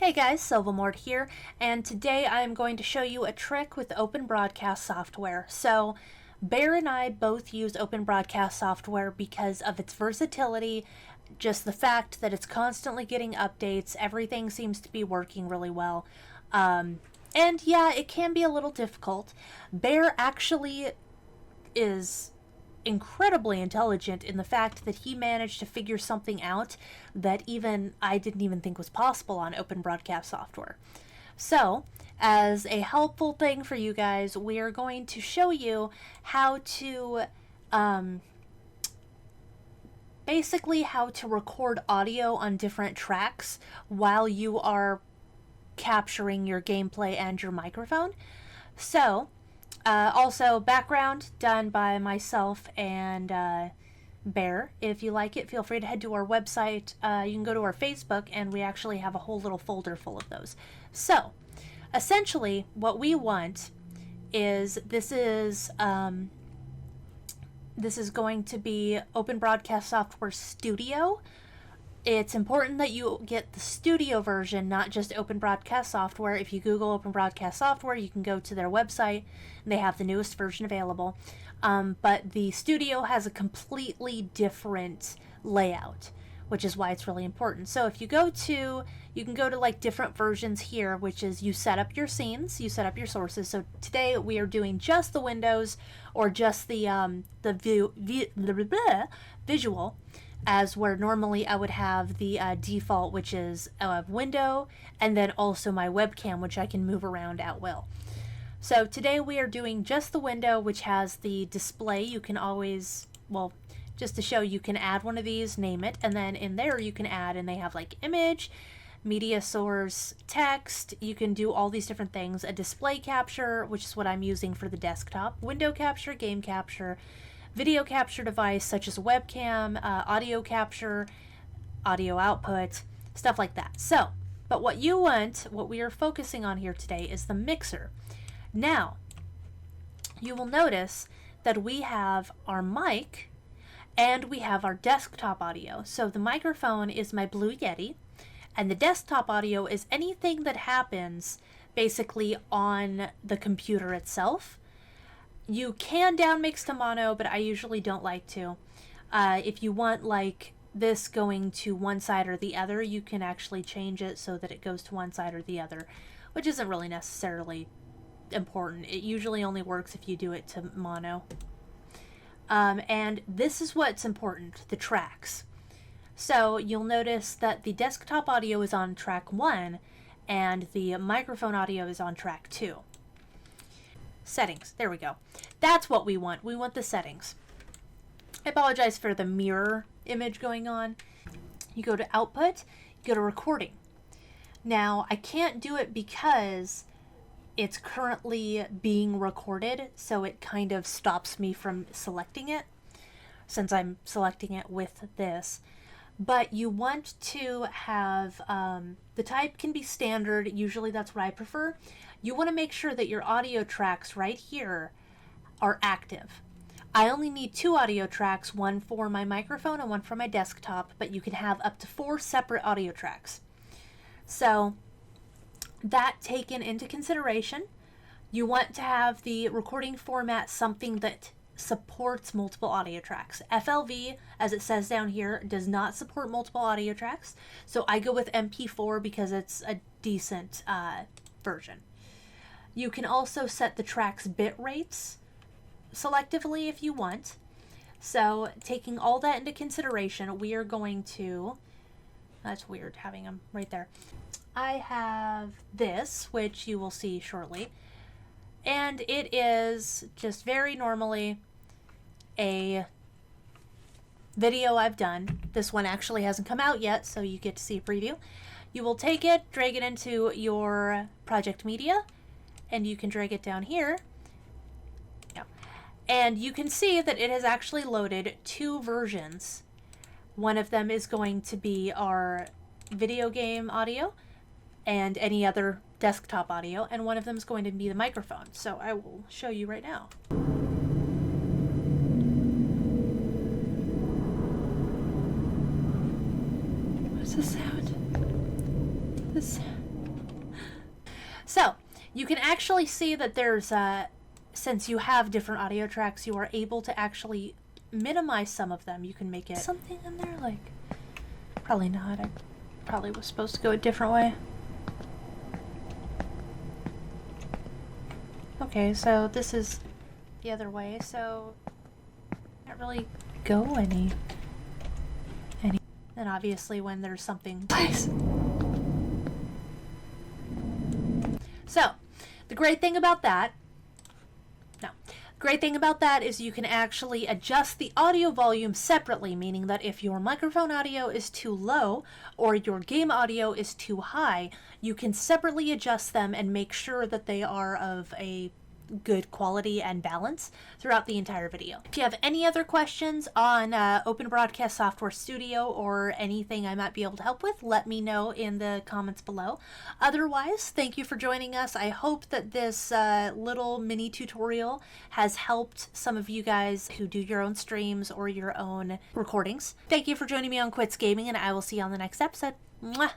Hey guys, Silvamort here, and today I'm going to show you a trick with Open Broadcast software. So, Bear and I both use Open Broadcast software because of its versatility, just the fact that it's constantly getting updates, everything seems to be working really well. And yeah, it can be a little difficult. Bear actually is incredibly intelligent in the fact that he managed to figure something out that even I didn't even think was possible on Open Broadcast software. So, as a helpful thing for you guys, we are going to show you how to basically how to record audio on different tracks while you are capturing your gameplay and your microphone. So, also, background done by myself and Bear. If you like it, feel free to head to our website. You can go to our Facebook, and we actually have a whole little folder full of those. So, essentially, what we want is this is going to be Open Broadcast Software Studio. It's important that you get the studio version, not just Open Broadcast Software. If you Google Open Broadcast Software, you can go to their website, and they have the newest version available. But the studio has a completely different layout, which is why it's really important. So if you can go to like different versions here, which is you set up your scenes, you set up your sources. So today we are doing just the windows or just the visual, as where normally I would have the default, which is a window, and then also my webcam, which I can move around at will. So today we are doing just the window, which has the display. You can always, well, just to show, you can add one of these, name it, and then in there you can add, and they have like image, media source, text. You can do all these different things. A display capture, which is what I'm using for the desktop, window capture, game capture, video capture device such as a webcam, audio capture, audio output, stuff like that. So, but what we are focusing on here today is the mixer. Now, you will notice that we have our mic and we have our desktop audio. So the microphone is my Blue Yeti, and the desktop audio is anything that happens basically on the computer itself. You can down mix to mono, but I usually don't like to. If you want like this going to one side or the other, you can actually change it so that it goes to one side or the other, which isn't really necessarily important. It usually only works if you do it to mono. And this is what's important, the tracks. So you'll notice that the desktop audio is on track 1 and the microphone audio is on track 2. Settings. There we go. That's what we want. We want the settings. I apologize for the mirror image going on. You go to output, you go to recording. Now, I can't do it because it's currently being recorded, so it kind of stops me from selecting it, since I'm selecting it with this. But you want to have, the type can be standard, usually that's what I prefer. You want to make sure that your audio tracks right here are active. I only need 2 audio tracks, one for my microphone and one for my desktop, but you can have up to 4 separate audio tracks. So that taken into consideration, you want to have the recording format something that supports multiple audio tracks. FLV, as it says down here, does not support multiple audio tracks, so I go with MP4 because it's a decent version. You can also set the track's bit rates selectively if you want. So taking all that into consideration, we are going to, that's weird having them right there. I have this, which you will see shortly, and it is just very normally a video I've done. This one actually hasn't come out yet, so you get to see a preview. You will take it, drag it into your project media, and you can drag it down here. Yeah. And you can see that it has actually loaded 2 versions. One of them is going to be our video game audio and any other desktop audio, and one of them is going to be the microphone. So I will show you right now. What's the sound? This So you can actually see that there's, since you have different audio tracks, you are able to actually minimize some of them. You can make it something in there, like, probably not. I probably was supposed to go a different way. Okay, so this is the other way, so can't really go any. Then obviously when there's something nice. So, the great thing about that is you can actually adjust the audio volume separately, meaning that if your microphone audio is too low or your game audio is too high, you can separately adjust them and make sure that they are of a good quality and balance throughout the entire video. If you have any other questions on Open Broadcast Software Studio or anything I might be able to help with, let me know in the comments below. Otherwise, thank you for joining us. I hope that this little mini tutorial has helped some of you guys who do your own streams or your own recordings. Thank you for joining me on Quits Gaming, and I will see you on the next episode. Mwah!